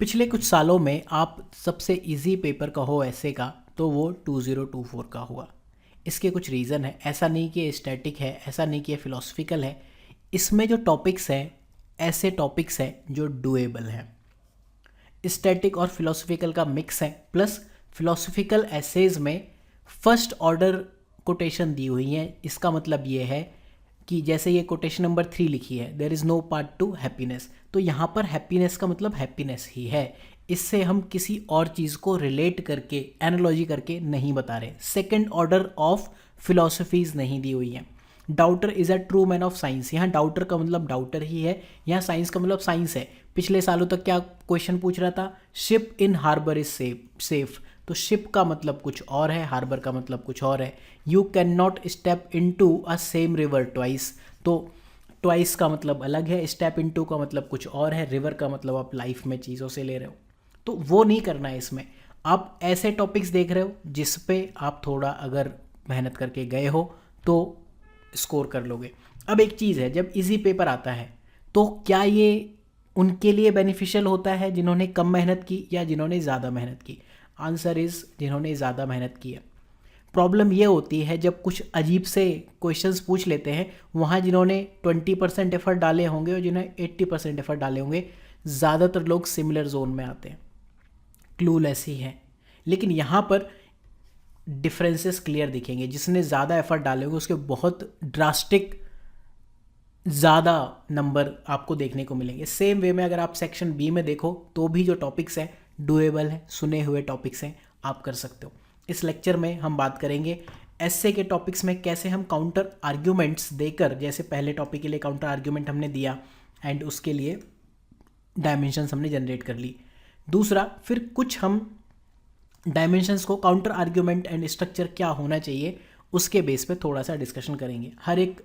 पिछले कुछ सालों में आप सबसे इजी पेपर कहो ऐसे का तो वो 2024 का हुआ। इसके कुछ रीज़न है, ऐसा नहीं कि स्टैटिक है, ऐसा नहीं कि फ़िलोसफिकल है। इसमें जो टॉपिक्स हैं ऐसे टॉपिक्स हैं जो डुएबल हैं। स्टैटिक और फिलोसफिकल का मिक्स है, प्लस फिलोसफिकल एसेज में फर्स्ट ऑर्डर कोटेशन दी हुई हैं। इसका मतलब ये है कि जैसे ये कोटेशन नंबर 3 लिखी है, there is no part to happiness, तो यहाँ पर हैप्पीनेस का मतलब हैप्पीनेस ही है। इससे हम किसी और चीज़ को रिलेट करके एनालॉजी करके नहीं बता रहे। सेकेंड ऑर्डर ऑफ फिलोसफीज नहीं दी हुई हैं। Daughter is a true man of science, यहाँ डाउटर का मतलब डाउटर ही है, यहाँ साइंस का मतलब साइंस है। पिछले सालों तक क्या क्वेश्चन पूछ रहा था, ship in harbour is safe, तो शिप का मतलब कुछ और है, हार्बर का मतलब कुछ और है। You can not step into a same river twice, तो ट्वाइस का मतलब अलग है, स्टेप इन टू का मतलब कुछ और है, रिवर का मतलब आप लाइफ में चीज़ों से ले रहे हो, तो वो नहीं करना है इसमें। आप ऐसे टॉपिक्स देख रहे हो जिस पे आप थोड़ा अगर मेहनत करके गए हो तो स्कोर कर लोगे। अब एक चीज़ है, जब इजी पेपर आता है तो क्या ये उनके लिए बेनिफिशियल होता है जिन्होंने कम मेहनत की या जिन्होंने ज़्यादा मेहनत की? आंसर इज़ जिन्होंने ज़्यादा मेहनत की है। प्रॉब्लम ये होती है जब कुछ अजीब से क्वेश्चंस पूछ लेते हैं, वहाँ जिन्होंने 20% एफर्ट डाले होंगे और जिन्होंने 80% एफर्ट डाले होंगे, ज़्यादातर लोग सिमिलर जोन में आते हैं, क्लूलेस ही हैं। लेकिन यहाँ पर डिफरेंसेस क्लियर दिखेंगे। जिसने ज़्यादा एफर्ट डाले होंगे उसके बहुत ड्रास्टिक ज़्यादा नंबर आपको देखने को मिलेंगे। सेम वे में अगर आप सेक्शन बी में देखो तो भी जो टॉपिक्स हैं डुएबल हैं, सुने हुए टॉपिक्स हैं, आप कर सकते हो। इस लेक्चर में हम बात करेंगे एसए के टॉपिक्स में कैसे हम काउंटर आर्ग्यूमेंट्स देकर, जैसे पहले टॉपिक के लिए काउंटर आर्ग्यूमेंट हमने दिया एंड उसके लिए डायमेंशंस हमने जनरेट कर ली। दूसरा, फिर कुछ हम डायमेंशंस को काउंटर आर्ग्यूमेंट एंड स्ट्रक्चर क्या होना चाहिए उसके बेस पे थोड़ा सा डिस्कशन करेंगे। हर एक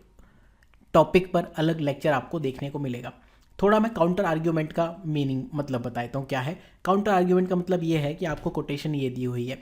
टॉपिक पर अलग लेक्चर आपको देखने को मिलेगा। थोड़ा मैं काउंटर आर्ग्यूमेंट का मीनिंग मतलब बताता हूँ क्या है। काउंटर आर्ग्यूमेंट का मतलब ये है कि आपको कोटेशन ये दी हुई है,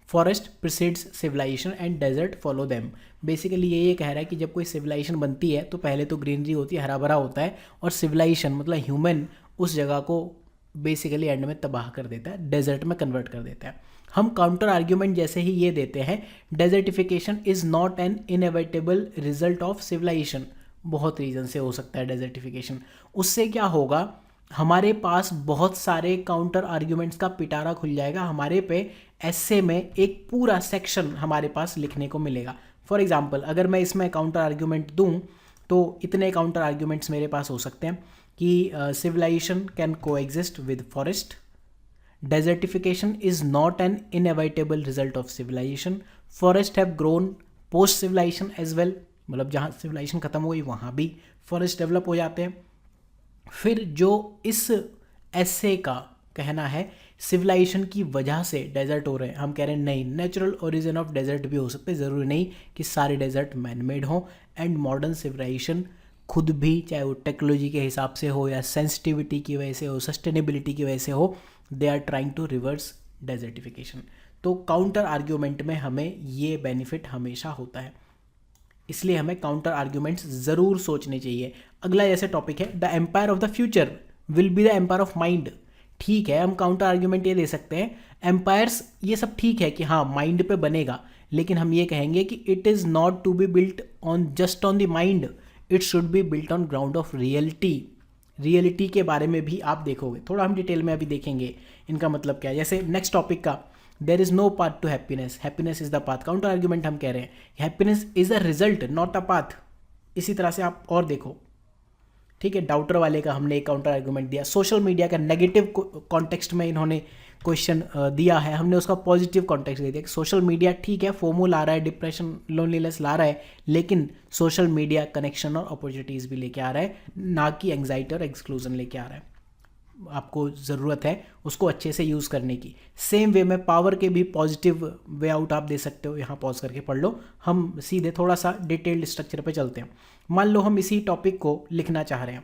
forest precedes civilization and desert follow them. Basically ये कह रहा है कि जब कोई सिविलाइजेशन बनती है तो पहले तो ग्रीनरी होती है, हरा भरा होता है, और सिविलाइजेशन मतलब ह्यूमन उस जगह को बेसिकली एंड में तबाह कर देता है, डेजर्ट में कन्वर्ट कर देता है। हम काउंटर आर्ग्यूमेंट जैसे ही ये देते हैं, desertification is not an inevitable result of civilization. बहुत रीज़न से हो सकता है डेजर्टिफिकेशन। उससे क्या होगा, हमारे पास बहुत सारे काउंटर आर्ग्यूमेंट्स का पिटारा खुल जाएगा हमारे पे। ऐसे में एक पूरा सेक्शन हमारे पास लिखने को मिलेगा। फॉर एग्जांपल, अगर मैं इसमें काउंटर आर्ग्यूमेंट दूं तो इतने काउंटर आर्ग्यूमेंट्स मेरे पास हो सकते हैं कि civilization can coexist with forest, desertification is not an inevitable result of civilization, forest have grown post civilization as well, मतलब जहाँ सिविलाइजेशन खत्म हो गई वहाँ भी फॉरेस्ट डेवलप हो जाते हैं। फिर जो इस ऐसे का कहना है सिविलाइजेशन की वजह से डेजर्ट हो रहे हैं, हम कह रहे हैं नहीं, नेचुरल ओरिजिन ऑफ डेजर्ट भी हो सकते हैं, ज़रूरी नहीं कि सारे डेजर्ट मैन मेड हों। एंड मॉडर्न सिविलाइजेशन खुद भी, चाहे वो टेक्नोलॉजी के हिसाब से हो या सेंसिटिविटी की वजह से हो, सस्टेनेबिलिटी की वजह से हो, they are trying to reverse desertification. तो काउंटर आर्ग्यूमेंट में हमें ये बेनिफिट हमेशा होता है, इसलिए हमें काउंटर आर्ग्यूमेंट्स ज़रूर सोचने चाहिए। अगला जैसे टॉपिक है, the empire of the future will be the empire of mind. ठीक है, हम काउंटर आर्ग्यूमेंट ये दे सकते हैं, एम्पायर्स ये सब ठीक है कि हाँ माइंड पे बनेगा, लेकिन हम ये कहेंगे कि it is not to be built on just on the mind, it should be built on ground of reality. Reality के बारे में भी आप देखोगे, थोड़ा हम डिटेल में अभी देखेंगे इनका मतलब क्या है। जैसे नेक्स्ट टॉपिक का, there is no path to happiness, happiness is the path. Counter argument हम कह रहे हैं happiness is a result not a path. इसी तरह से आप और देखो, ठीक है। डाउटर वाले का हमने एक काउंटर आर्ग्यूमेंट दिया। सोशल मीडिया का नेगेटिव कॉन्टेक्स्ट में इन्होंने क्वेश्चन दिया है, हमने उसका पॉजिटिव कॉन्टेक्स्ट दे दिया कि सोशल मीडिया ठीक है, फोमो ला रहा है, डिप्रेशन लोनलीनेस ला रहा है, लेकिन सोशल मीडिया कनेक्शन और अपॉर्चुनिटीज़ भी लेके आ रहा है, ना कि एंग्जाइटी और एक्सक्लूजन लेके आ रहा है। आपको ज़रूरत है उसको अच्छे से यूज़ करने की। सेम वे में पावर के भी पॉजिटिव वे आउट आप दे सकते हो, यहाँ पॉज करके पढ़ लो। हम सीधे थोड़ा सा डिटेल्ड स्ट्रक्चर पे चलते हैं। मान लो हम इसी टॉपिक को लिखना चाह रहे हैं,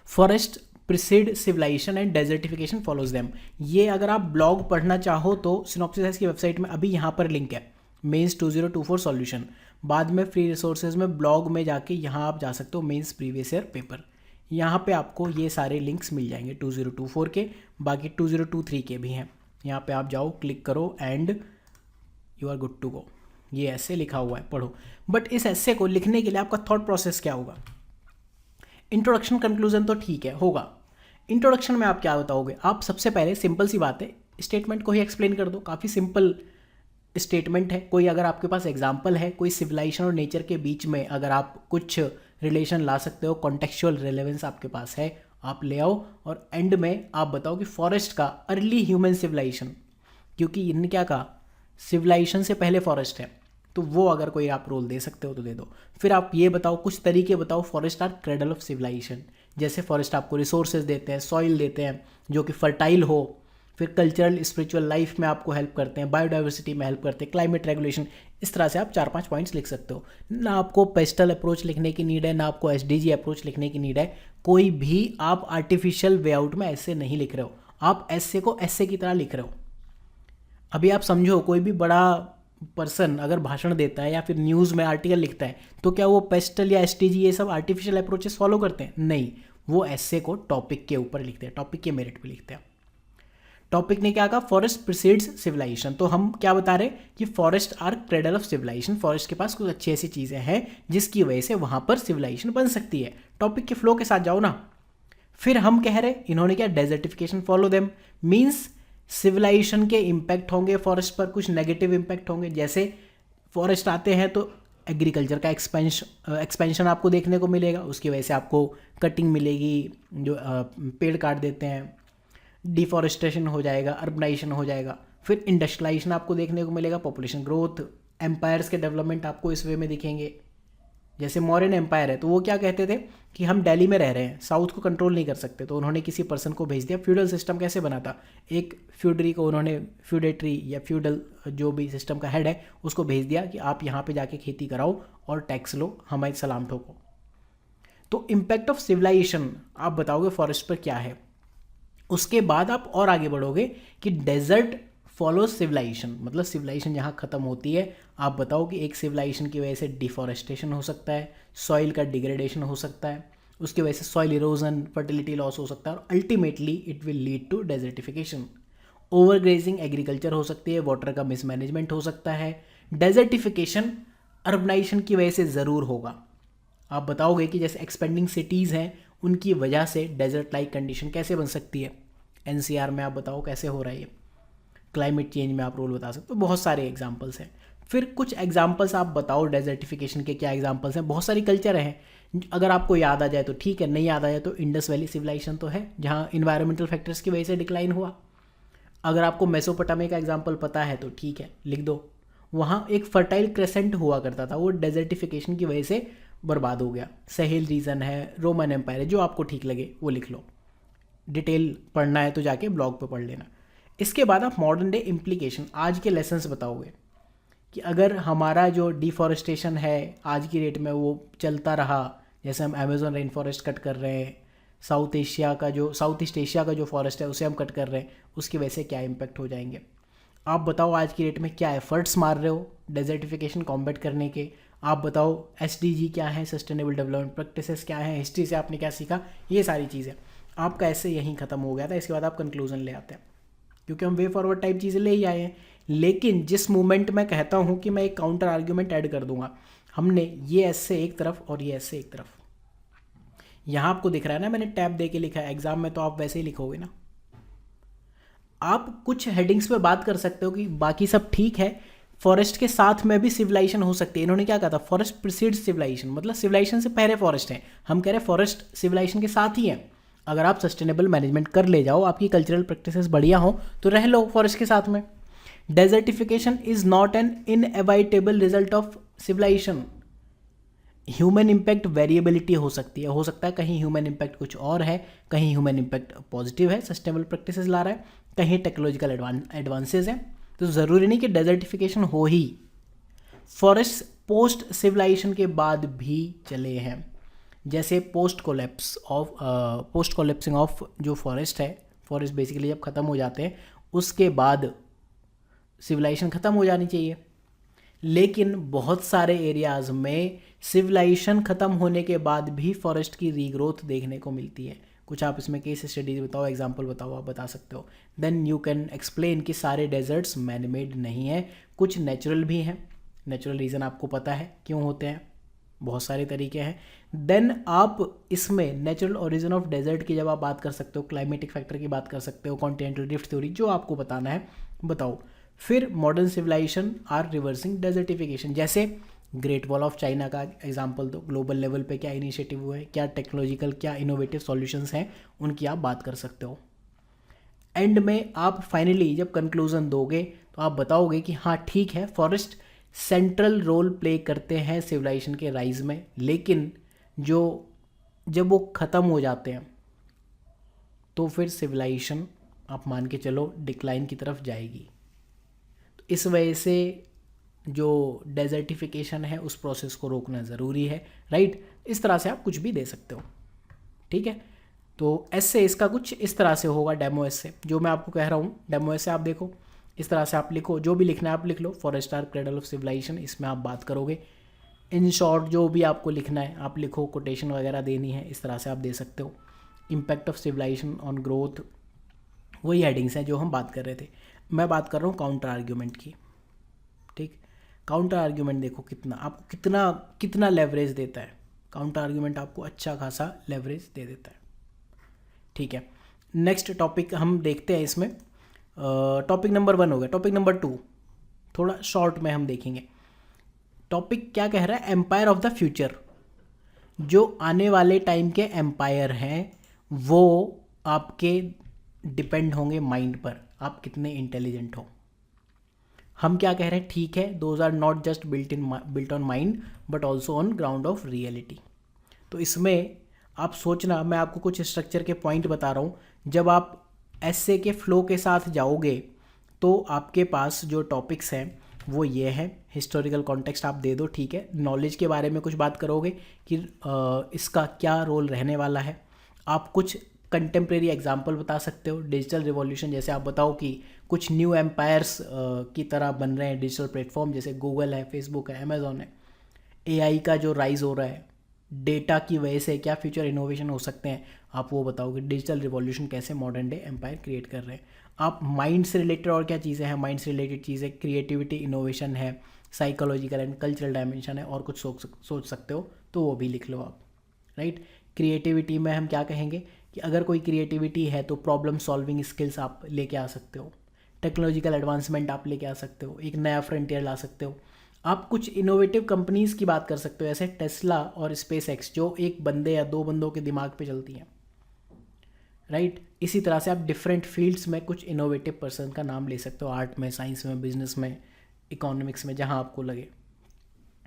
forest precede civilization and desertification follows them. ये अगर आप ब्लॉग पढ़ना चाहो तो सिनॉप्सिस की वेबसाइट में अभी यहाँ पर लिंक है, मेंस 2024 सॉल्यूशन। बाद में फ्री रिसोर्सेज में ब्लॉग में जाके यहाँ आप जा सकते हो, मेंस प्रीवियस ईयर पेपर। यहाँ पे आपको ये सारे लिंक्स मिल जाएंगे 2024 के, बाकी 2023 के भी हैं। यहाँ पे आप जाओ, क्लिक करो and you are good to go. ये ऐसे लिखा हुआ है, पढ़ो। बट इस ऐसे को लिखने के लिए आपका थॉट प्रोसेस क्या होगा? इंट्रोडक्शन कंक्लूजन तो ठीक है, होगा। इंट्रोडक्शन में आप क्या बताओगे? आप सबसे पहले सिंपल सी बात है, स्टेटमेंट को ही एक्सप्लेन कर दो। काफ़ी सिंपल स्टेटमेंट है। कोई अगर आपके पास एग्जाम्पल है, कोई सिविलाइजेशन और नेचर के बीच में अगर आप कुछ रिलेशन ला सकते हो, कॉन्टेक्चुअल रिलेवेंस आपके पास है, आप ले आओ। और एंड में आप बताओ कि फॉरेस्ट का अर्ली ह्यूमन सिविलाइजेशन, क्योंकि इनने क्या कहा, सिविलाइजेशन से पहले फॉरेस्ट है, तो वो अगर कोई आप रोल दे सकते हो तो दे दो। फिर आप ये बताओ, कुछ तरीके बताओ, forest are cradle of civilization. जैसे फॉरेस्ट आपको रिसोर्सेज देते हैं, सॉइल देते हैं जो कि फर्टाइल हो, फिर कल्चरल स्पिरिचुअल लाइफ में आपको हेल्प करते हैं, बायोडाइवर्सिटी में हेल्प करते हैं, क्लाइमेट रेगुलेशन। इस तरह से आप 4-5 पॉइंट्स लिख सकते हो। ना आपको पेस्टल अप्रोच लिखने की नीड है, ना आपको एसडीजी अप्रोच लिखने की नीड है। कोई भी आप आर्टिफिशियल वे आउट में ऐसे नहीं लिख रहे हो, आप ऐसे को ऐसे की तरह लिख रहे हो। अभी आप समझो, कोई भी बड़ा पर्सन अगर भाषण देता है या फिर न्यूज़ में आर्टिकल लिखता है, तो क्या वो पेस्टल या एसटीजी ये सब आर्टिफिशियल अप्रोचेस फॉलो करते हैं? नहीं, वो ऐसे को टॉपिक के ऊपर लिखते हैं, टॉपिक के मेरिट पे लिखते हैं। टॉपिक ने क्या कहा, फॉरेस्ट प्रिसीड्स सिविलाइजेशन। तो हम क्या बता रहे कि forest are cradle of civilization. Forest के पास कुछ अच्छी ऐसी चीज़ें हैं जिसकी वजह से वहाँ पर सिविलाइजेशन बन सकती है। टॉपिक के फ्लो के साथ जाओ ना। फिर हम कह रहे, इन्होंने क्या, desertification follow them, means civilization के इम्पैक्ट होंगे फॉरेस्ट पर, कुछ नेगेटिव इम्पैक्ट होंगे। जैसे फॉरेस्ट आते हैं तो एग्रीकल्चर का एक्सपेंशन आपको देखने को मिलेगा, उसकी वजह से आपको कटिंग मिलेगी, जो पेड़ काट देते हैं, डिफॉरेस्टेशन हो जाएगा, अर्बनाइजेशन हो जाएगा। फिर इंडस्ट्रियलाइजेशन आपको देखने को मिलेगा, पॉपुलेशन ग्रोथ, एम्पायर्स के डेवलपमेंट आपको इस वे में दिखेंगे। जैसे मौर्यन एम्पायर है तो वो क्या कहते थे कि हम दिल्ली में रह रहे हैं, साउथ को कंट्रोल नहीं कर सकते, तो उन्होंने किसी पर्सन को भेज दिया। फ्यूडल सिस्टम कैसे बना था, एक फ्यूडरी को उन्होंने, फ्यूडेटरी या फ्यूडल जो भी सिस्टम का हेड है, उसको भेज दिया कि आप यहाँ पे जाके खेती कराओ और टैक्स लो, हमारी सलाम ठोको। तो इम्पैक्ट ऑफ सिविलाइजेशन आप बताओगे फॉरेस्ट पर क्या है। उसके बाद आप और आगे बढ़ोगे कि डेजर्ट फॉलो सिविलाइजेशन, मतलब सिविलाइजेशन जहाँ ख़त्म होती है, आप बताओ कि एक सिविलाइजेशन की वजह से डिफॉरेस्टेशन हो सकता है, सॉइल का डिग्रेडेशन हो सकता है, उसकी वजह से सॉइल इरोजन, फर्टिलिटी लॉस हो सकता है, और ultimately it will lead to desertification. Overgrazing agriculture हो सकती है, वाटर का मिसमैनेजमेंट हो सकता है। डेजर्टिफिकेशन अर्बनाइजेशन की वजह से ज़रूर होगा। आप बताओगे कि जैसे एक्सपेंडिंग सिटीज़ हैं, उनकी वजह से डेजर्ट लाइक कंडीशन कैसे बन सकती है। एनसीआर में आप बताओ कैसे हो रहा है ये। क्लाइमेट चेंज में आप रोल बता सकते हो। बहुत सारे एग्जांपल्स हैं। फिर कुछ एग्जांपल्स आप बताओ डेजर्टिफिकेशन के, क्या एग्जांपल्स हैं। बहुत सारी कल्चर हैं, अगर आपको याद आ जाए तो ठीक है, नहीं याद आ जाए तो इंडस वैली सिविलाइजेशन तो है जहाँ इन्वायरमेंटल फैक्टर्स की वजह से डिक्लाइन हुआ। अगर आपको मेसोपोटामिया का एग्जाम्पल पता है तो ठीक है, लिख दो। वहाँ एक फर्टाइल क्रेसेंट हुआ करता था, वो डेजर्टिफिकेशन की वजह से बर्बाद हो गया। सहेल रीजन है, रोमन एम्पायर है, जो आपको ठीक लगे वो लिख लो। डिटेल पढ़ना है तो जाके ब्लॉग पे पढ़ लेना। इसके बाद आप मॉडर्न डे इम्प्लीकेशन, आज के लेसन्स बताओगे कि अगर हमारा जो डिफॉरेस्टेशन है आज की डेट में वो चलता रहा, जैसे हम अमेजोन रेन फॉरेस्ट कट कर रहे हैं, साउथ ईस्ट एशिया का जो फॉरेस्ट है उसे हम कट कर रहे हैं, उसकी वजह से क्या इम्पैक्ट हो जाएंगे। आप बताओ आज की डेट में क्या एफर्ट्स मार रहे हो डेजर्टिफिकेशन कॉम्बैट करने के। आप बताओ एसडीजी क्या है, सस्टेनेबल डेवलपमेंट प्रैक्टिसेस क्या है, हिस्ट्री से आपने क्या सीखा, ये सारी चीज़ें। आपका ऐसे यहीं ख़त्म हो गया था। इसके बाद आप कंक्लूजन ले आते हैं, क्योंकि हम वे फॉरवर्ड टाइप चीज़ें ले ही आए हैं। लेकिन जिस मोमेंट में कहता हूँ कि मैं एक काउंटर आर्ग्यूमेंट ऐड कर दूंगा, हमने ये ऐसे एक तरफ और ये ऐसे एक तरफ, यहाँ आपको दिख रहा है ना, मैंने टैब दे के लिखा है। एग्जाम में तो आप वैसे ही लिखोगे ना। आप कुछ हेडिंग्स पे बात कर सकते हो कि बाकी सब ठीक है, फॉरेस्ट के साथ में भी सिविलाइजेशन हो सकती है। इन्होंने क्या कहा था, फॉरेस्ट प्रिसीड्स सिविलाइजेशन, मतलब सिविलाइजेशन से पहले फॉरेस्ट है। हम कह रहे हैं फॉरेस्ट सिविलाइजेशन के साथ ही है। अगर आप सस्टेनेबल मैनेजमेंट कर ले जाओ, आपकी कल्चरल प्रैक्टिसेस बढ़िया हो, तो रह लो फॉरेस्ट के साथ में। Desertification is not an inevitable result of civilization. Human impact variability हो सकती है, हो सकता है कहीं ह्यूमन इम्पैक्ट कुछ और है, कहीं ह्यूमन इम्पैक्ट पॉजिटिव है, सस्टेनेबल प्रैक्टिसेस ला रहा है, कहीं टेक्नोलॉजिकल एडवांसेस हैं। तो ज़रूरी नहीं कि डेजर्टिफिकेशन हो ही। फॉरेस्ट पोस्ट सिविलाइजेशन के बाद भी चले हैं, जैसे पोस्ट कोलेप्सिंग ऑफ जो फॉरेस्ट है, फॉरेस्ट बेसिकली जब ख़त्म हो जाते हैं उसके बाद सिविलाइजेशन ख़त्म हो जानी चाहिए। लेकिन बहुत सारे एरियाज़ में सिविलाइजेशन ख़त्म होने के बाद भी फॉरेस्ट की रीग्रोथ देखने को मिलती है। कुछ आप इसमें केस स्टडीज बताओ, एग्जांपल बताओ, आप बता सकते हो। देन यू कैन एक्सप्लेन कि सारे डेजर्ट्स मैन मेड नहीं है, कुछ नेचुरल भी हैं। नेचुरल रीज़न आपको पता है क्यों होते हैं, बहुत सारे तरीके हैं। देन आप इसमें नेचुरल ओरिजिन ऑफ डेजर्ट की जब आप बात कर सकते हो, क्लाइमेटिक फैक्टर की बात कर सकते हो, कॉन्टिनेंटल ड्रिफ्ट थ्योरी, जो आपको बताना है बताओ। फिर modern civilization are reversing desertification, जैसे ग्रेट वॉल ऑफ चाइना का एग्जांपल दो, ग्लोबल लेवल पे क्या इनिशिएटिव हुए, क्या टेक्नोलॉजिकल, क्या इनोवेटिव सॉल्यूशंस हैं, उनकी आप बात कर सकते हो। एंड में आप फाइनली जब कंक्लूजन दोगे तो आप बताओगे कि हाँ ठीक है, फॉरेस्ट सेंट्रल रोल प्ले करते हैं सिविलाइजेशन के राइज में, लेकिन जो जब वो ख़त्म हो जाते हैं तो फिर सिविलाइजेशन आप मान के चलो डिक्लाइन की तरफ जाएगी। तो इस वजह से जो डेजर्टिफिकेशन है उस प्रोसेस को रोकना ज़रूरी है, राइट। इस तरह से आप कुछ भी दे सकते हो, ठीक है। तो ऐसे इसका कुछ इस तरह से होगा डेमो एस से, जो मैं आपको कह रहा हूँ डेमो एस से आप देखो, इस तरह से आप लिखो, जो भी लिखना है आप लिख लो, forest are cradle of civilisation, इसमें आप बात करोगे। इन शॉर्ट जो भी आपको लिखना है आप लिखो, कोटेशन वगैरह देनी है इस तरह से आप दे सकते हो। Impact of civilization on growth, वही हेडिंग्स हैं जो हम बात कर रहे थे। मैं बात कर रहा हूँ काउंटर आर्ग्यूमेंट की, ठीक। काउंटर आर्ग्यूमेंट देखो कितना आपको कितना कितना लेवरेज देता है। काउंटर आर्ग्यूमेंट आपको अच्छा खासा लेवरेज दे देता है, ठीक है। नेक्स्ट टॉपिक हम देखते हैं इसमें, टॉपिक नंबर 1 हो गया। टॉपिक नंबर 2 थोड़ा शॉर्ट में हम देखेंगे। टॉपिक क्या कह रहा है, एम्पायर ऑफ द फ्यूचर। जो आने वाले टाइम के एम्पायर हैं वो आपके डिपेंड होंगे माइंड पर, आप कितने इंटेलिजेंट हो। हम क्या कह रहे हैं, ठीक है, those are not just built on mind but also on ground of reality. तो इसमें आप सोचना, मैं आपको कुछ स्ट्रक्चर के पॉइंट बता रहा हूँ। जब आप ऐसे के फ्लो के साथ जाओगे तो आपके पास जो टॉपिक्स हैं वो ये हैं। हिस्टोरिकल कॉन्टेक्स्ट आप दे दो, ठीक है। नॉलेज के बारे में कुछ बात करोगे कि इसका क्या रोल रहने वाला है। आप कुछ कंटेम्प्रेरी एग्जाम्पल बता सकते हो, डिजिटल रिवॉल्यूशन, जैसे आप बताओ कि कुछ न्यू एम्पायर्स की तरह बन रहे हैं डिजिटल प्लेटफॉर्म, जैसे गूगल है, फेसबुक है, अमेजोन है। एआई का जो राइज हो रहा है, डेटा की वजह से क्या फ्यूचर इनोवेशन हो सकते हैं, आप वो बताओगे। डिजिटल रिवॉल्यूशन कैसे मॉडर्न डे एम्पायर क्रिएट कर रहे हैं। आप माइंड से रिलेटेड और क्या चीज़ें हैं, माइंड से रिलेटेड चीज़ें क्रिएटिविटी, इनोवेशन है, साइकोलॉजिकल एंड कल्चरल डायमेंशन है, और कुछ सोच सकते हो तो वो भी लिख लो आप, राइट। क्रिएटिविटी में हम क्या कहेंगे कि अगर कोई क्रिएटिविटी है तो प्रॉब्लम सॉल्विंग स्किल्स आप लेके आ सकते हो, टेक्नोलॉजिकल एडवांसमेंट आप लेके आ सकते हो, एक नया फ्रंटियर ला सकते हो। आप कुछ इनोवेटिव कंपनीज़ की बात कर सकते हो, जैसे टेस्ला और स्पेस एक्स, जो एक बंदे या 2 बंदों के दिमाग पे चलती हैं, राइट। इसी तरह से आप डिफरेंट फील्ड्स में कुछ इनोवेटिव पर्सन का नाम ले सकते हो, आर्ट में, साइंस में, बिजनेस में, इकोनॉमिक्स में, जहाँ आपको लगे।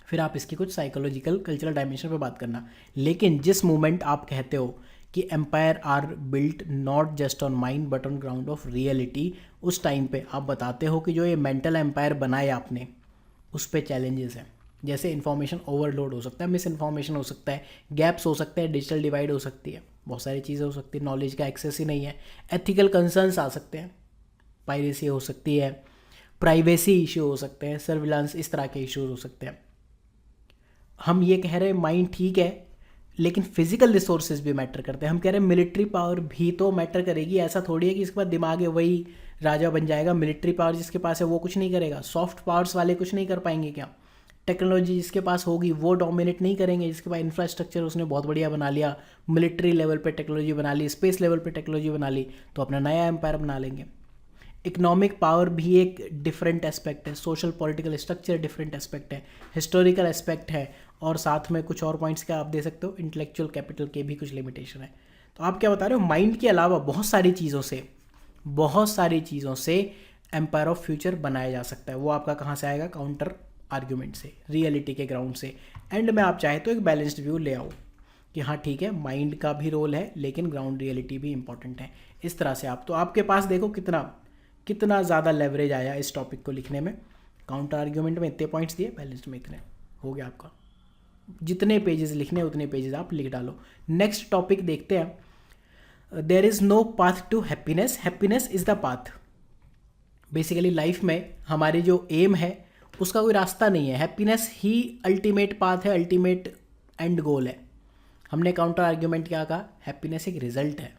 फिर आप इसकी कुछ साइकोलॉजिकल कल्चरल डायमेंशन पे बात करना। लेकिन जिस मोमेंट आप कहते हो कि empire are built not just on mind but on ground of reality, उस टाइम पे आप बताते हो कि जो ये मेंटल एम्पायर बनाए आपने उस पर चैलेंजेस हैं। जैसे इन्फॉर्मेशन ओवरलोड हो सकता है, मिस इन्फॉर्मेशन हो सकता है, गैप्स हो सकते हैं, डिजिटल डिवाइड हो सकती है, बहुत सारी चीज़ें हो सकती है, नॉलेज का एक्सेस ही नहीं है, एथिकल कंसर्न्स आ सकते हैं, पायरेसी हो सकती है, प्राइवेसी इशू हो सकते हैं, सर्विलांस, इस तरह के इश्यूज हो सकते हैं। हम ये कह रहे हैं माइंड ठीक है, लेकिन फिजिकल रिसोर्सेज भी मैटर करते हैं। हम कह रहे हैं मिलिट्री पावर भी तो मैटर करेगी, ऐसा थोड़ी है कि इसके पास दिमाग है वही राजा बन जाएगा। मिलिट्री पावर जिसके पास है वो कुछ नहीं करेगा, सॉफ्ट पावर्स वाले कुछ नहीं कर पाएंगे क्या? टेक्नोलॉजी जिसके पास होगी वो डोमिनेट नहीं करेंगे, जिसके पास इंफ्रास्ट्रक्चर उसने बहुत बढ़िया बना लिया, मिलिट्री लेवल पे टेक्नोलॉजी बना ली, स्पेस लेवल पे टेक्नोलॉजी बना ली, तो अपना नया एम्पायर बना लेंगे। इकोनॉमिक पावर भी एक डिफरेंट एस्पेक्ट है, social political structure different aspect है, हिस्टोरिकल एस्पेक्ट है, और साथ में कुछ और पॉइंट्स क्या आप दे सकते हो, इंटेलेक्चुअल कैपिटल के भी कुछ लिमिटेशन है। तो आप क्या बता रहे हो, माइंड के अलावा बहुत सारी चीज़ों से एम्पायर ऑफ फ्यूचर बनाया जा सकता है। वो आपका कहाँ से आएगा, काउंटर आर्ग्यूमेंट से, रियलिटी के ग्राउंड से। एंड में आप चाहे तो एक बैलेंस्ड व्यू ले आओ कि हाँ ठीक है, माइंड का भी रोल है लेकिन ग्राउंड रियलिटी भी इंपॉर्टेंट है। इस तरह से आप, तो आपके पास देखो कितना ज़्यादा लेवरेज आया इस टॉपिक को लिखने में। काउंटर आर्ग्यूमेंट में इतने पॉइंट्स दिए, बैलेंस्ड में इतने, हो गया आपका। जितने पेजेस लिखने उतने पेजेस आप लिख डालो। नेक्स्ट टॉपिक देखते हैं। There is no path to happiness, happiness is the path. Basically life में हमारी जो एम है उसका कोई रास्ता नहीं है। हैप्पीनेस ही अल्टीमेट पाथ है, अल्टीमेट एंड गोल है। हमने काउंटर आर्ग्यूमेंट क्या कहा, हैप्पीनेस एक रिजल्ट है,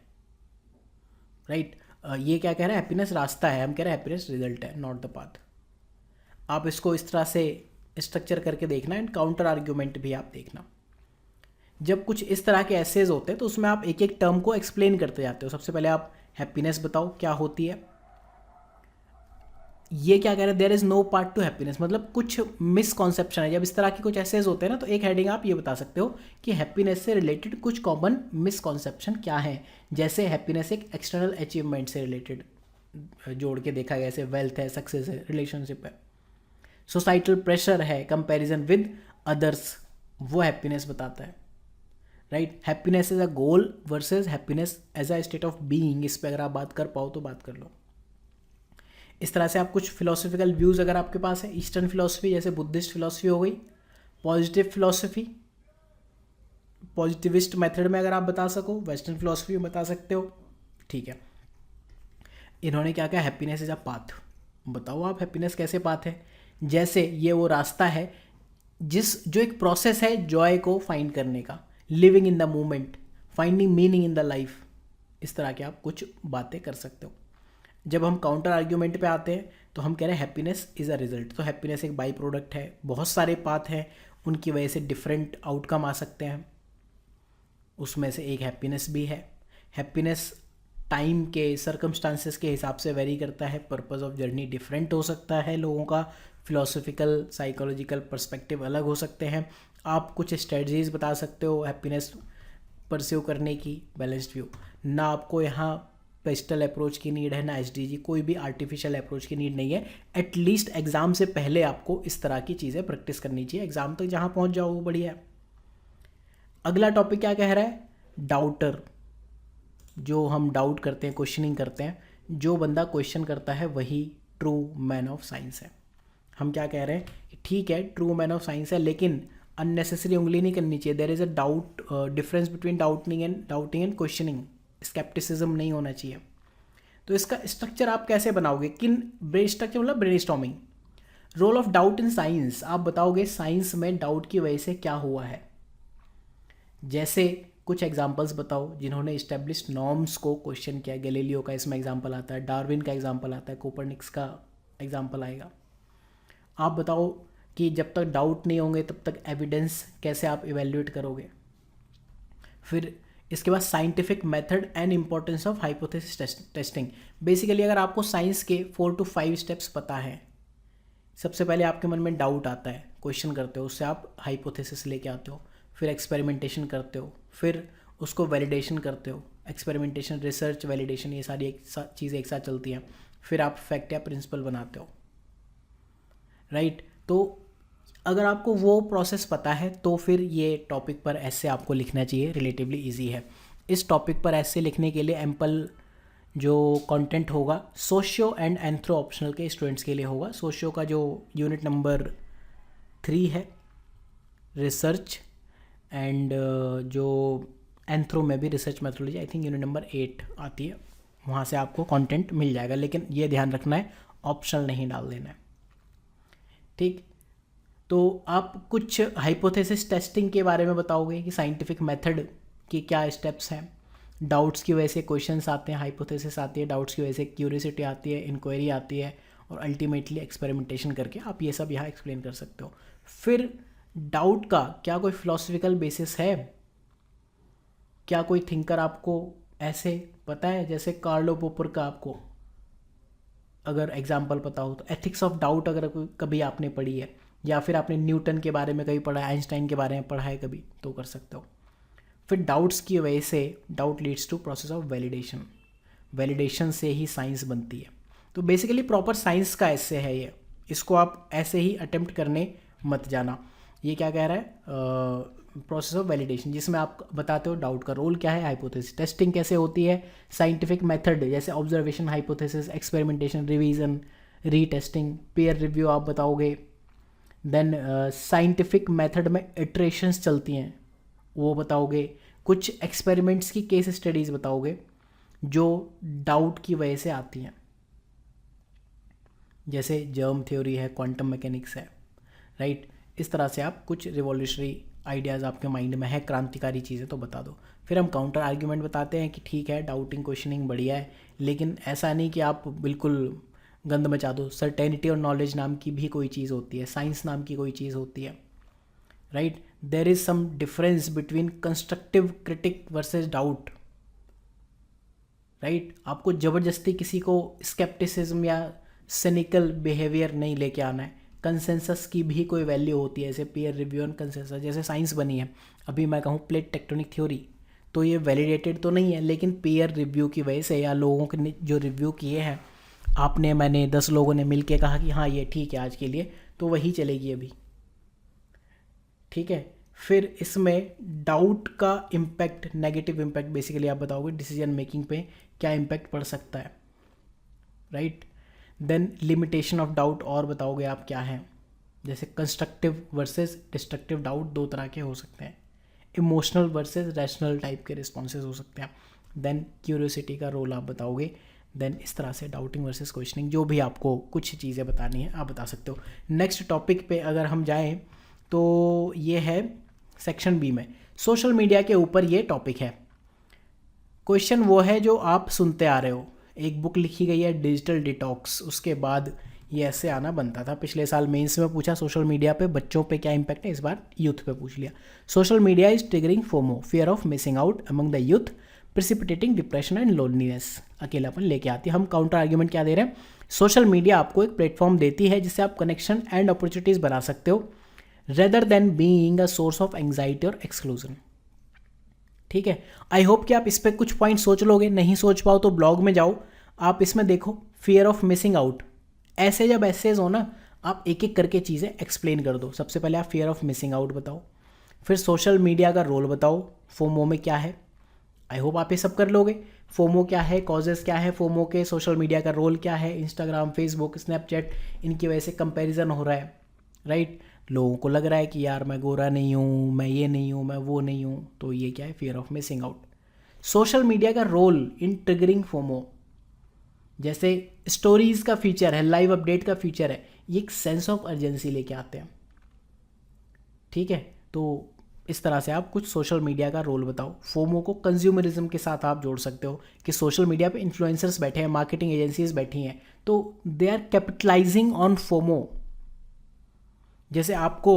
राइट। ये क्या कह रहा है, हैप्पीनेस रास्ता है, हम कह रहे हैं हैप्पीनेस रिजल्ट है, नॉट द पाथ। आप इसको इस तरह से स्ट्रक्चर करके देखना एंड काउंटर आर्ग्यूमेंट भी आप देखना। जब कुछ इस तरह के एसेज होते हैं तो उसमें आप एक एक टर्म को एक्सप्लेन करते जाते हो। सबसे पहले आप हैप्पीनेस बताओ क्या होती है। ये क्या कह रहे हैं, there is no part to happiness, मतलब कुछ मिसकॉन्सेप्शन है। जब इस तरह के कुछ एसेज होते हैं ना, तो एक हेडिंग आप ये बता सकते हो कि हैप्पीनेस से रिलेटेड कुछ कॉमन मिसकॉन्सेप्शन क्या है। जैसे हैप्पीनेस एक एक्सटर्नल अचीवमेंट से रिलेटेड जोड़ के देखा गया, जैसे वेल्थ है, सक्सेस है, रिलेशनशिप है, सोसाइटल प्रेशर है, कंपैरिजन विद अदर्स, वो हैप्पीनेस बताता है, right. Happiness as a goal versus happiness as a state of being, इस पर अगर आप बात कर पाओ तो बात कर लो। इस तरह से आप कुछ फिलोसफिकल व्यूज़ अगर आपके पास है, ईस्टर्न फिलोसफी जैसे बुद्धिस्ट फिलोसफी हो गई, पॉजिटिव फिलोसफी, पॉजिटिविस्ट मेथड में अगर आप बता सको, वेस्टर्न फिलोसफी में बता सकते हो, ठीक है। इन्होंने क्या कहा, हैप्पीनेस इज अ पाथ। बताओ आप हैप्पीनेस कैसे पाथ है। जैसे ये वो रास्ता है जो एक प्रोसेस है जॉय को फाइंड करने का, living in the moment, finding meaning in the life. इस तरह के आप कुछ बातें कर सकते हो। जब हम काउंटर आर्ग्यूमेंट पे आते हैं तो हम कह रहे हैं हैप्पीनेस इज़ अ रिजल्ट। तो हैप्पीनेस एक बाई प्रोडक्ट है, बहुत सारे पाथ हैं, उनकी वजह से डिफरेंट आउटकम आ सकते हैं, उसमें से एक हैप्पीनेस भी है। हैप्पीनेस टाइम के सर्कमस्टांसेस के हिसाब से वेरी करता है, पर्पस ऑफ जर्नी डिफरेंट हो सकता है लोगों का, फिलोसफिकल साइकोलॉजिकल पर्सपेक्टिव अलग हो सकते हैं। आप कुछ स्ट्रेटजीज बता सकते हो हैप्पीनेस परस्यू करने की, बैलेंस्ड व्यू। ना आपको यहाँ पेस्टल अप्रोच की नीड है, ना एसडीजी, कोई भी आर्टिफिशियल अप्रोच की नीड नहीं है। एटलीस्ट एग्ज़ाम से पहले आपको इस तरह की चीज़ें प्रैक्टिस करनी चाहिए, एग्ज़ाम तक जहाँ पहुँच जाओ वो बढ़िया है। अगला टॉपिक क्या कह रहा है, डाउटर। जो हम डाउट करते हैं, क्वेश्चनिंग करते हैं, जो बंदा क्वेश्चन करता है वही ट्रू मैन ऑफ साइंस है। हम क्या कह रहे हैं, ठीक है ट्रू मैन ऑफ साइंस है, लेकिन अननेसेसरी उंगली नहीं करनी चाहिए। There is a doubt, difference between doubting and questioning. Scepticism नहीं होना चाहिए। तो इसका स्ट्रक्चर आप कैसे बनाओगे, किन ब्रेन स्ट्रक्चर मतलब brainstorming. Role of doubt in science, आप बताओगे साइंस में डाउट की वजह से क्या हुआ है। जैसे कुछ एग्जांपल्स बताओ जिन्होंने इस्टेब्लिश्ड नॉर्म्स को क्वेश्चन किया। गैलीलियो का इसमें एग्जांपल आता है, डार्विन का एग्जांपल आता है, कोपरनिक्स का एग्जांपल आएगा। आप बताओ कि जब तक डाउट नहीं होंगे तब तक एविडेंस कैसे आप इवेल्युएट करोगे। फिर इसके बाद scientific method and importance of hypothesis testing. Basically अगर आपको साइंस के 4 to 5 स्टेप्स पता है, सबसे पहले आपके मन में डाउट आता है, क्वेश्चन करते हो, उससे आप हाइपोथेसिस लेके आते हो, फिर एक्सपेरिमेंटेशन करते हो, फिर उसको वैलिडेशन करते हो। एक्सपेरिमेंटेशन, रिसर्च, वैलिडेशन, ये सारी चीज़ें एक साथ चलती हैं। फिर आप फैक्ट या प्रिंसिपल बनाते हो, राइट। तो अगर आपको वो प्रोसेस पता है तो फिर ये टॉपिक पर ऐसे आपको लिखना चाहिए, रिलेटिवली इजी है। इस टॉपिक पर ऐसे लिखने के लिए एम्पल जो कंटेंट होगा सोशियो एंड एंथ्रो ऑप्शनल के स्टूडेंट्स के लिए होगा। सोशियो का जो यूनिट नंबर 3 है रिसर्च, एंड जो एंथ्रो में भी research methodology, I think unit number 8 आती है, वहाँ से आपको कंटेंट मिल जाएगा। लेकिन ये ध्यान रखना है ऑप्शनल नहीं डाल देना है, ठीक। तो आप कुछ हाइपोथेसिस टेस्टिंग के बारे में बताओगे कि साइंटिफिक मेथड के क्या स्टेप्स हैं। डाउट्स की वजह से क्वेश्चंस आते हैं, हाइपोथेसिस आती है, डाउट्स की वजह से क्यूरियोसिटी आती है, इंक्वायरी आती है, और अल्टीमेटली एक्सपेरिमेंटेशन करके आप ये सब यहाँ एक्सप्लेन कर सकते हो। फिर डाउट का क्या कोई फिलोसफिकल बेसिस है, क्या कोई थिंकर आपको ऐसे पता है, जैसे कार्लो पोपर का आपको अगर एग्जाम्पल पता हो तो। एथिक्स ऑफ डाउट अगर कभी आपने पढ़ी है, या फिर आपने न्यूटन के बारे में कभी पढ़ा है, आइंस्टाइन के बारे में पढ़ा है कभी, तो कर सकते हो। फिर डाउट्स की वजह से doubt leads to process of validation, validation से ही साइंस बनती है। तो बेसिकली प्रॉपर साइंस का ऐसे है ये, इसको आप ऐसे ही अटेम्प्ट करने मत जाना। ये क्या कह रहा है, प्रोसेस ऑफ वैलिडेशन, जिसमें आप बताते हो डाउट का रोल क्या है, हाइपोथेसिस टेस्टिंग कैसे होती है, साइंटिफिक मेथड जैसे observation, hypothesis, experimentation, revision, retesting, peer review आप बताओगे। देन साइंटिफिक मेथड में इटरेशंस चलती हैं वो बताओगे। कुछ एक्सपेरिमेंट्स की केस स्टडीज़ बताओगे जो डाउट की वजह से आती हैं, जैसे जर्म थ्योरी है, क्वांटम मैकेनिक्स है, राइट। इस तरह से आप कुछ रिवॉल्यूशनरी आइडियाज़ आपके माइंड में है, क्रांतिकारी चीज़ें, तो बता दो। फिर हम काउंटर आर्ग्यूमेंट बताते हैं कि ठीक है, डाउटिंग क्वेश्चनिंग बढ़िया है, लेकिन ऐसा नहीं कि आप बिल्कुल गंद मचा दो। सर्टेनिटी और नॉलेज नाम की भी कोई चीज़ होती है, साइंस नाम की कोई चीज़ होती है, right. There is some difference between constructive critic versus doubt, right. आपको ज़बरदस्ती किसी को स्केप्टिसिज्म या सिनिकल बिहेवियर नहीं लेके आना है। कंसेंसस की भी कोई वैल्यू होती है, जैसे पीयर रिव्यू एंड कंसेंसस। जैसे साइंस बनी है, अभी मैं कहूँ प्लेट टेक्टोनिक थ्योरी, तो ये वैलिडेटेड तो नहीं है, लेकिन पीयर रिव्यू की वजह से या लोगों के जो रिव्यू किए हैं, आपने, मैंने, 10 लोगों ने मिल के कहा कि हाँ ये ठीक है आज के लिए, तो वही चलेगी अभी, ठीक है। फिर इसमें डाउट का इम्पैक्ट, नेगेटिव इम्पैक्ट बेसिकली आप बताओगे डिसीजन मेकिंग पे क्या इम्पैक्ट पड़ सकता है, right. Then limitation of doubt और बताओगे आप क्या है, जैसे कंस्ट्रक्टिव वर्सेस डिस्ट्रक्टिव डाउट दो तरह के हो सकते हैं, इमोशनल वर्सेस रैशनल टाइप के रिस्पॉन्सेज हो सकते हैं। देन क्यूरियोसिटी का रोल आप बताओगे। देन इस तरह से डाउटिंग वर्सेस क्वेश्चनिंग, जो भी आपको कुछ चीज़ें बतानी है आप बता सकते हो। नेक्स्ट टॉपिक पे अगर हम जाएं तो ये है सेक्शन बी में, सोशल मीडिया के ऊपर ये टॉपिक है। क्वेश्चन वो है जो आप सुनते आ रहे हो, एक बुक लिखी गई है डिजिटल डिटॉक्स, उसके बाद ये ऐसे आना बनता था। पिछले साल मेंस में पूछा सोशल मीडिया पे बच्चों पे क्या इंपैक्ट है, इस बार यूथ पे पूछ लिया। Social media is triggering FOMO, fear of missing out among the youth, precipitating depression and loneliness, अकेलापन लेके आती है। हम काउंटर आर्ग्यूमेंट क्या दे रहे हैं, सोशल मीडिया आपको एक प्लेटफॉर्म देती है जिससे आप कनेक्शन एंड अपॉर्चुनिटीज़ बना सकते हो, rather than being a source of anxiety और एक्सक्लूजन, ठीक है। आई होप कि आप इस पर कुछ पॉइंट सोच लोगे, नहीं सोच पाओ तो ब्लॉग में जाओ, आप इसमें देखो फियर ऑफ मिसिंग आउट। ऐसे जब ऐसेज हो ना, आप एक एक करके चीज़ें एक्सप्लेन कर दो। सबसे पहले आप फियर ऑफ मिसिंग आउट बताओ, फिर सोशल मीडिया का रोल बताओ, फोमो में क्या है। आई होप आप ये सब कर लोगे। फोमो क्या है, कॉजेज़ क्या है फोमो के, सोशल मीडिया का रोल क्या है, इंस्टाग्राम, फेसबुक, स्नैपचैट, इनकी वजह से कंपैरिजन हो रहा है, राइट। लोगों को लग रहा है कि यार मैं गोरा नहीं हूँ, मैं ये नहीं हूँ, मैं वो नहीं हूँ, तो ये क्या है, fear of missing out. Social media का रोल इन ट्रिगरिंग फोमो, जैसे स्टोरीज का फीचर है, लाइव अपडेट का फीचर है, ये एक सेंस ऑफ अर्जेंसी लेके आते हैं, ठीक है। तो इस तरह से आप कुछ सोशल मीडिया का रोल बताओ। फोमो को कंज्यूमरिज्म के साथ आप जोड़ सकते हो कि सोशल मीडिया पे इन्फ्लुएंसर्स बैठे हैं, मार्केटिंग एजेंसीज बैठी हैं, तो they are capitalising on FOMO. जैसे आपको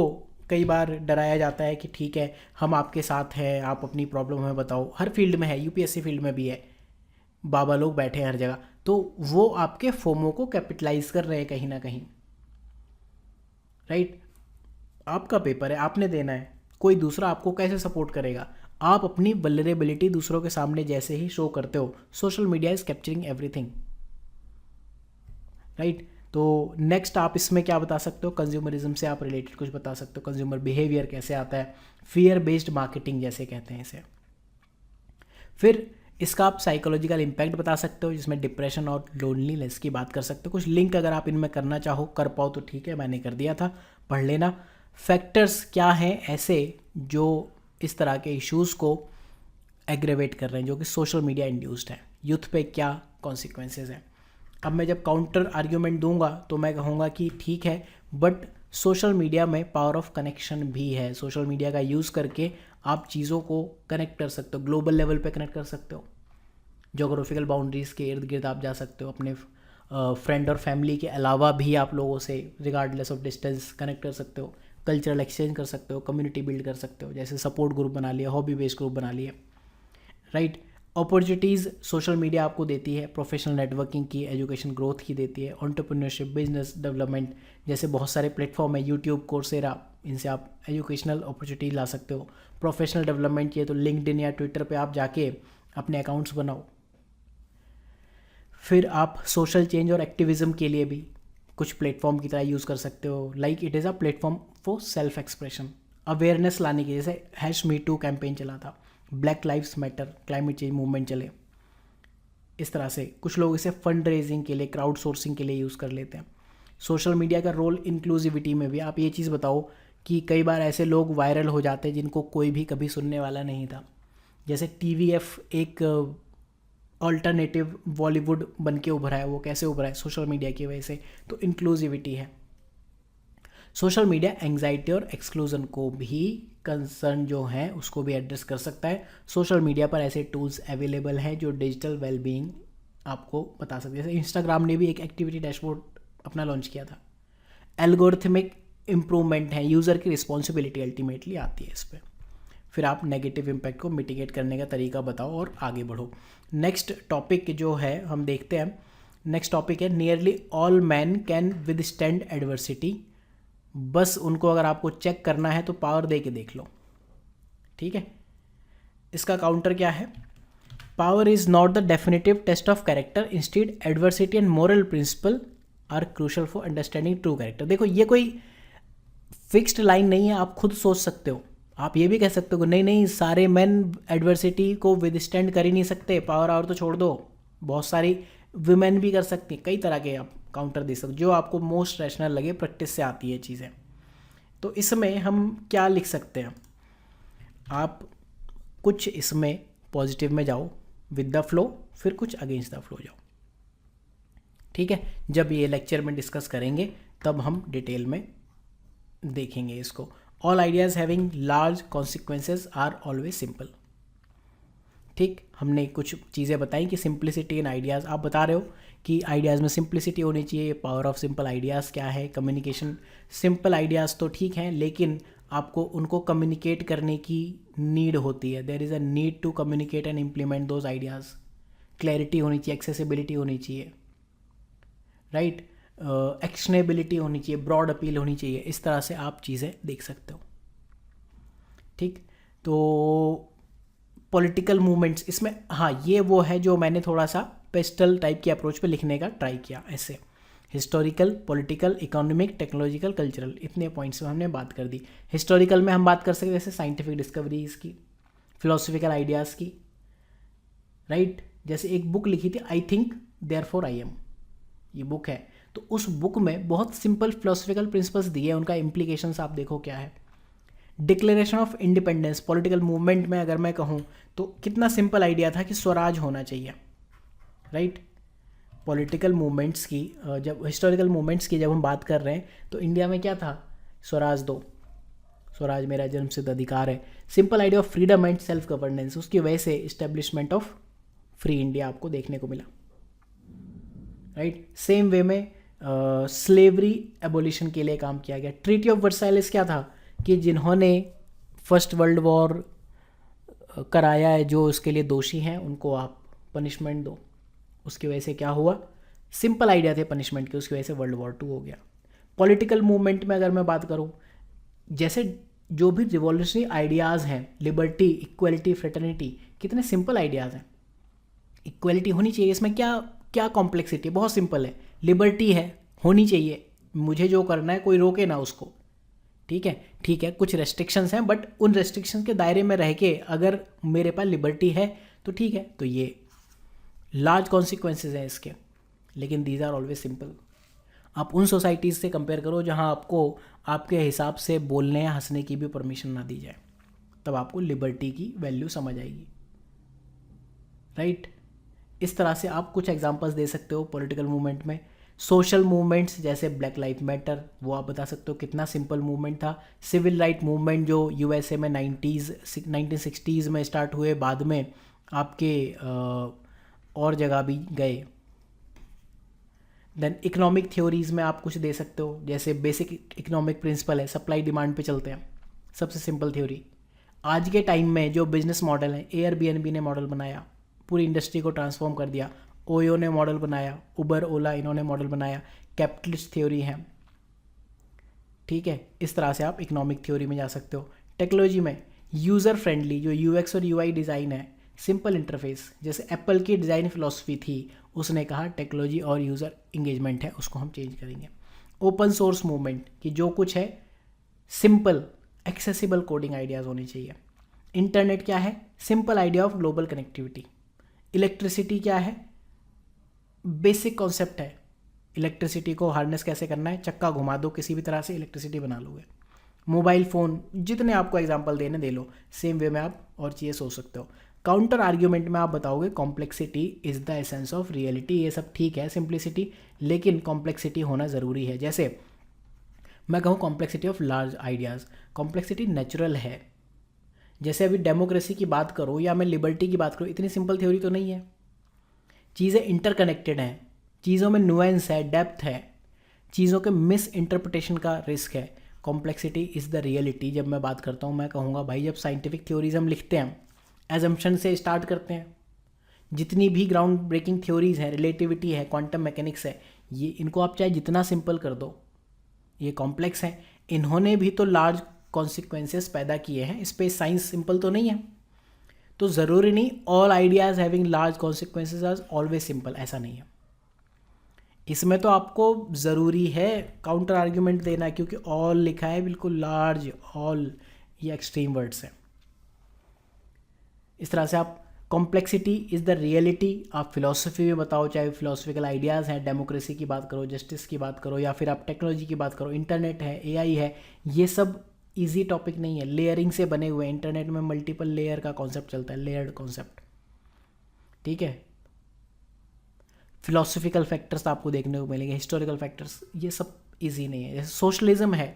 कई बार डराया जाता है कि ठीक है हम आपके साथ हैं, आप अपनी प्रॉब्लम हमें बताओ, हर फील्ड में है, यूपीएससी फील्ड में भी है, बाबा लोग बैठे हैं हर जगह, तो वो आपके फोमो को कैपिटलाइज कर रहे हैं कहीं ना कहीं, राइट। आपका पेपर है, आपने देना है, कोई दूसरा आपको कैसे सपोर्ट करेगा। आप अपनी वल्नरेबिलिटी दूसरों के सामने जैसे ही शो करते हो, social media is capturing everything, right. तो नेक्स्ट आप इसमें क्या बता सकते हो, कंज्यूमरिज्म से आप रिलेटेड कुछ बता सकते हो, कंज्यूमर बिहेवियर कैसे आता है, फियर बेस्ड मार्केटिंग जैसे कहते हैं इसे। फिर इसका आप साइकोलॉजिकल इम्पैक्ट बता सकते हो, जिसमें डिप्रेशन और लोनलीनेस की बात कर सकते हो। कुछ लिंक अगर आप इनमें करना चाहो कर पाओ तो ठीक है, मैंने कर दिया था, पढ़ लेना। फैक्टर्स क्या हैं ऐसे जो इस तरह के इश्यूज़ को एग्रेवेट कर रहे हैं, जो कि सोशल मीडिया इंड्यूस्ड है, यूथ पे क्या कॉन्सिक्वेंसेज हैं। अब मैं जब काउंटर आर्ग्यूमेंट दूंगा तो मैं कहूँगा कि ठीक है, बट सोशल मीडिया में पावर ऑफ कनेक्शन भी है। सोशल मीडिया का यूज़ करके आप चीज़ों को कनेक्ट कर सकते हो, ग्लोबल लेवल पे कनेक्ट कर सकते हो, जोग्राफिकल बाउंड्रीज़ के इर्द गिर्द आप जा सकते हो, अपने फ्रेंड और फैमिली के अलावा भी आप लोगों से रिगार्डलेस ऑफ डिस्टेंस कनेक्ट कर सकते हो, कल्चरल एक्सचेंज कर सकते हो, कम्युनिटी बिल्ड कर सकते हो, जैसे सपोर्ट ग्रुप बना लिया, हॉबी बेस्ड ग्रुप बना लिए, राइट। अपॉर्चुनिटीज़ सोशल मीडिया आपको देती है, प्रोफेशनल नेटवर्किंग की, एजुकेशन ग्रोथ की देती है, एंटरप्रेन्योरशिप, बिजनेस डेवलपमेंट, जैसे बहुत सारे प्लेटफॉर्म है, यूट्यूब, कोर्सेरा, इनसे आप एजुकेशनल अपॉर्चुनिटी ला सकते हो। प्रोफेशनल डेवलपमेंट किए तो लिंक्डइन या ट्विटर पे आप जाके अपने अकाउंट्स बनाओ। फिर आप सोशल चेंज और एक्टिविज़म के लिए भी कुछ प्लेटफॉर्म की तरह यूज़ कर सकते हो, like it is a platform for self expression, awareness लाने की, जैसे #MeToo कैंपेन चला था, black lives matter, climate change movement चले, इस तरह से कुछ लोग इसे फंड रेजिंग के लिए, क्राउड सोर्सिंग के लिए यूज़ कर लेते हैं। सोशल मीडिया का रोल इंक्लूसिविटी में भी, आप ये चीज़ बताओ कि कई बार ऐसे लोग वायरल हो जाते हैं जिनको कोई भी कभी सुनने वाला नहीं था, जैसे TVF एक ऑल्टरनेटिव बॉलीवुड बन के उभरा है, वो कैसे उभरा है? सोशल मीडिया की वजह से। तो इंक्लूसिविटी है। सोशल मीडिया एंग्जाइटी और एक्सक्लूजन को भी, कंसर्न जो है उसको भी एड्रेस कर सकता है। सोशल मीडिया पर ऐसे टूल्स अवेलेबल हैं जो डिजिटल वेलबींग आपको बता सकते हैं। जैसे इंस्टाग्राम ने भी एक एक्टिविटी डैशबोर्ड अपना लॉन्च किया था। एल्गोरिथमिक इम्प्रूवमेंट है, यूज़र की रिस्पॉन्सिबिलिटी अल्टीमेटली आती है इस पर। फिर आप नेगेटिव इम्पैक्ट को मिटिगेट करने का तरीका बताओ और आगे बढ़ो। नेक्स्ट टॉपिक जो है हम देखते हैं। नेक्स्ट टॉपिक है nearly all man can withstand adversity. बस उनको अगर आपको चेक करना है तो पावर दे के देख लो, ठीक है। इसका काउंटर क्या है? Power is not the definitive test of character, instead adversity and moral principle are crucial for understanding true character. देखो ये कोई फिक्स्ड लाइन नहीं है, आप खुद सोच सकते हो। आप ये भी कह सकते हो नहीं नहीं सारे मैन एडवर्सिटी को विदस्टैंड कर ही नहीं सकते, पावर आवर तो छोड़ दो, बहुत सारी वुमेन भी कर सकती हैं। कई तरह के आप काउंटर दे सकते, जो आपको मोस्ट रैशनल लगे, प्रैक्टिस से आती है चीज़ें। तो इसमें हम क्या लिख सकते हैं? आप कुछ इसमें पॉजिटिव में जाओ विद द फ्लो, फिर कुछ अगेंस्ट द फ्लो जाओ, ठीक है। जब ये लेक्चर में डिस्कस करेंगे तब हम डिटेल में देखेंगे इसको। All ideas having large consequences are always simple, ठीक। हमने कुछ चीज़ें बताई कि सिंप्लिसिटी इन आइडियाज़, आप बता रहे हो कि आइडियाज़ में सिंप्लिसिटी होनी चाहिए। पावर ऑफ सिंपल आइडियाज़ क्या है? कम्युनिकेशन। सिंपल आइडियाज़ तो ठीक हैं, लेकिन आपको उनको कम्युनिकेट करने की नीड होती है। There is a need to communicate and implement those ideas. Clarity होनी चाहिए, एक्सेसिबिलिटी होनी चाहिए, राइट, एक्शनेबिलिटी होनी चाहिए, ब्रॉड अपील होनी चाहिए। इस तरह से आप चीज़ें देख सकते हो, ठीक। तो पॉलिटिकल मूवमेंट्स इसमें, हाँ ये वो है जो मैंने थोड़ा सा पेस्टल टाइप की अप्रोच पे लिखने का ट्राई किया। ऐसे historical, political, economic, technological, cultural, इतने पॉइंट्स में हमने बात कर दी। हिस्टोरिकल में हम बात कर सकते हैं जैसे साइंटिफिक डिस्कवरीज की, फिलोसफिकल आइडियाज़ की, राइट। जैसे एक बुक लिखी थी I think therefore I am, ये बुक है, तो उस बुक में बहुत सिंपल फिलोसफिकल प्रिंसिपल्स दिए हैं, उनका इम्प्लीकेशंस आप देखो क्या है। Declaration of independence, political movement में अगर मैं कहूँ तो कितना सिंपल आइडिया था कि स्वराज होना चाहिए, राइट। पॉलिटिकल मूवमेंट्स की, जब हिस्टोरिकल मूवमेंट्स की जब हम बात कर रहे हैं तो इंडिया में क्या था? स्वराज दो, स्वराज मेरा जन्मसिद्ध अधिकार है। Simple idea of freedom and self governance, उसकी वजह से इस्टेब्लिशमेंट ऑफ फ्री इंडिया आपको देखने को मिला, राइट। सेम वे में स्लेवरी एबोलिशन के लिए काम किया गया। ट्रीटी ऑफ वर्साइलेस क्या था? कि जिन्होंने फर्स्ट वर्ल्ड वॉर कराया है, जो उसके लिए दोषी हैं, उनको आप पनिशमेंट दो। उसकी वजह से क्या हुआ? सिंपल आइडिया थे पनिशमेंट के, उसकी वजह से वर्ल्ड वॉर 2 हो गया। पॉलिटिकल मूवमेंट में अगर मैं बात करूं, जैसे जो भी रिवॉल्यूशनरी आइडियाज़ हैं, लिबर्टी, इक्वलिटी, फ्रेटर्निटी, कितने सिंपल आइडियाज़ हैं। इक्वलिटी होनी चाहिए, इसमें क्या क्या कॉम्प्लेक्सिटी है? बहुत सिंपल है। लिबर्टी है, होनी चाहिए, मुझे जो करना है कोई रोके ना उसको, ठीक है। ठीक है, कुछ रेस्ट्रिक्शंस हैं, बट उन रेस्ट्रिक्शंस के दायरे में रह के अगर मेरे पास लिबर्टी है तो ठीक है। तो ये लार्ज कॉन्सिक्वेंसेज हैं इसके, लेकिन दीज आर ऑलवेज सिंपल। आप उन सोसाइटीज़ से कंपेयर करो जहां आपको आपके हिसाब से बोलने या हंसने की भी परमिशन ना दी जाए, तब आपको लिबर्टी की वैल्यू समझ आएगी, राइट। इस तरह से आप कुछ एग्जांपल्स दे सकते हो पॉलिटिकल मूवमेंट में। सोशल मूवमेंट्स जैसे ब्लैक लाइफ मैटर, वो आप बता सकते हो कितना सिंपल मूवमेंट था। सिविल राइट मूवमेंट जो यूएसए में 1960s में स्टार्ट हुए, बाद में आपके और जगह भी गए। देन इकोनॉमिक थ्योरीज में आप कुछ दे सकते हो, जैसे बेसिक इकोनॉमिक प्रिंसिपल है, सप्लाई डिमांड पे चलते हैं, सबसे सिंपल थ्योरी। आज के टाइम में जो बिजनेस मॉडल है, एयरबीएनबी ने मॉडल बनाया, पूरी इंडस्ट्री को ट्रांसफॉर्म कर दिया। ओयो ने मॉडल बनाया, उबर, ओला, इन्होंने मॉडल बनाया, कैपिटलिस्ट थ्योरी है, ठीक है। इस तरह से आप इकोनॉमिक थ्योरी में जा सकते हो। टेक्नोलॉजी में यूज़र फ्रेंडली जो यूएक्स और यूआई डिज़ाइन है, सिंपल इंटरफेस, जैसे एप्पल की डिज़ाइन फिलॉसफी थी, उसने कहा टेक्नोलॉजी और यूज़र इंगेजमेंट है, उसको हम चेंज करेंगे। ओपन सोर्स मूवमेंट कि जो कुछ है सिंपल एक्सेसिबल कोडिंग आइडियाज़ होने चाहिए। इंटरनेट क्या है? Simple idea of global connectivity. Electricity क्या है? बेसिक कॉन्सेप्ट है, इलेक्ट्रिसिटी को हार्नेस कैसे करना है, चक्का घुमा दो किसी भी तरह से इलेक्ट्रिसिटी बना लोगे। मोबाइल फ़ोन, जितने आपको एग्जांपल देने दे लो, सेम वे में आप और चीज़ें सोच सकते हो। काउंटर आर्ग्यूमेंट में आप बताओगे complexity is the essence of reality, ये सब ठीक है सिंप्लिसिटी, लेकिन कॉम्प्लेक्सिटी होना ज़रूरी है। जैसे मैं कहूँ complexity of large ideas, complexity natural है। जैसे अभी डेमोक्रेसी की बात करो या मैं लिबर्टी की बात करूँ, इतनी सिंपल थ्योरी तो नहीं है। चीज़ें इंटरकनेक्टेड हैं, चीज़ों में नुएंस है, डेप्थ है, चीज़ों के मिस इंटरप्रिटेशन का रिस्क है। कॉम्प्लेक्सिटी इज़ द रियलिटी जब मैं बात करता हूँ, मैं कहूँगा भाई जब साइंटिफिक थ्योरीज हम लिखते हैं एजम्पशन से स्टार्ट करते हैं। जितनी भी ग्राउंड ब्रेकिंग थ्योरीज हैं, रिलेटिविटी है, क्वांटम मैकेनिक्स है, ये इनको आप चाहे जितना सिंपल कर दो, ये कॉम्प्लेक्स हैं। इन्होंने भी तो लार्ज कॉन्सिक्वेंसेस पैदा किए हैं। स्पेस साइंस सिंपल तो नहीं है, तो ज़रूरी नहीं all ideas having large consequences are always simple, ऐसा नहीं है। इसमें तो आपको ज़रूरी है काउंटर आर्ग्यूमेंट देना, क्योंकि ऑल लिखा है, बिल्कुल लार्ज, ऑल ये एक्सट्रीम वर्ड्स हैं। इस तरह से आप कॉम्प्लेक्सिटी इज़ द रियलिटी आप फिलॉसफी में बताओ, चाहे फिलोसफिकल आइडियाज़ हैं, डेमोक्रेसी की बात करो, जस्टिस की बात करो, या फिर आप टेक्नोलॉजी की बात करो, इंटरनेट है, एआई है, ये सब इजी टॉपिक नहीं है, लेयरिंग से बने हुए। इंटरनेट में मल्टीपल लेयर का कॉन्सेप्ट चलता है, लेयर्ड कॉन्सेप्ट, ठीक है। फिलोसफिकल फैक्टर्स आपको देखने को मिलेंगे, हिस्टोरिकल फैक्टर्स, ये सब इजी नहीं है। जैसे सोशलिज्म है,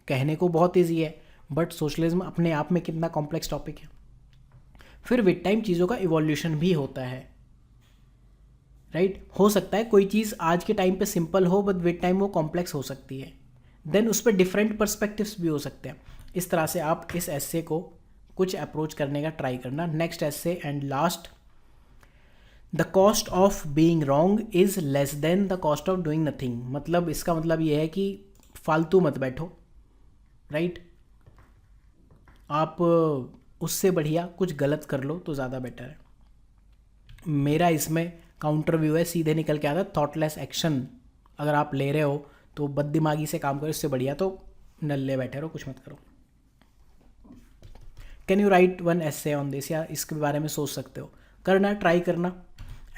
कहने को बहुत इजी है, बट सोशलिज्म अपने आप में कितना कॉम्प्लेक्स टॉपिक है। फिर विद टाइम चीज़ों का इवोल्यूशन भी होता है, राइट। हो सकता है कोई चीज़ आज के टाइम पे सिंपल हो, बट विद टाइम वो कॉम्प्लेक्स हो सकती है, देन उस पर डिफरेंट पर्सपेक्टिव्स भी हो सकते हैं। इस तरह से आप इस एस्से को कुछ अप्रोच करने का ट्राई करना। Next essay and last, the cost of being wrong is less than the cost of doing nothing. मतलब इसका मतलब ये है कि फालतू मत बैठो, राइट। आप उससे बढ़िया कुछ गलत कर लो तो ज़्यादा बेटर है। मेरा इसमें काउंटर व्यू है, सीधे निकल के आता है थॉटलेस एक्शन। अगर आप ले रहे हो तो बददिमागी से काम करो, इससे बढ़िया तो नल्ले बैठे रहो, कुछ मत करो। Can you right one essay on this, या इसके बारे में सोच सकते हो, करना, ट्राई करना।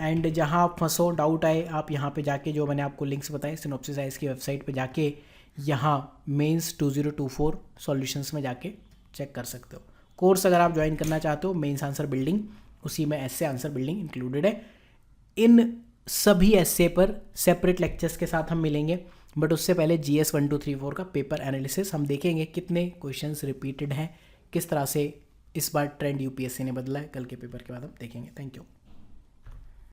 एंड जहाँ आप फंसो, डाउट आए, आप यहाँ पे जाके जो मैंने आपको लिंक्स बताए सिनॉप्सिस आइज की वेबसाइट पे जाके यहाँ मेंस 2024 सॉल्यूशंस में जाके चेक कर सकते हो। कोर्स अगर आप ज्वाइन करना चाहते हो, मेंस आंसर बिल्डिंग, उसी में एस्से आंसर बिल्डिंग इंक्लूडेड है। इन सभी एस्से पर सेपरेट लेक्चर्स के साथ हम मिलेंगे, बट उससे पहले GS 1 2 3 4 का पेपर एनालिसिस हम देखेंगे, कितने क्वेश्चंस रिपीटेड हैं, किस तरह से इस बार ट्रेंड UPSC ने बदला है। कल के पेपर के बाद हम देखेंगे। Thank you.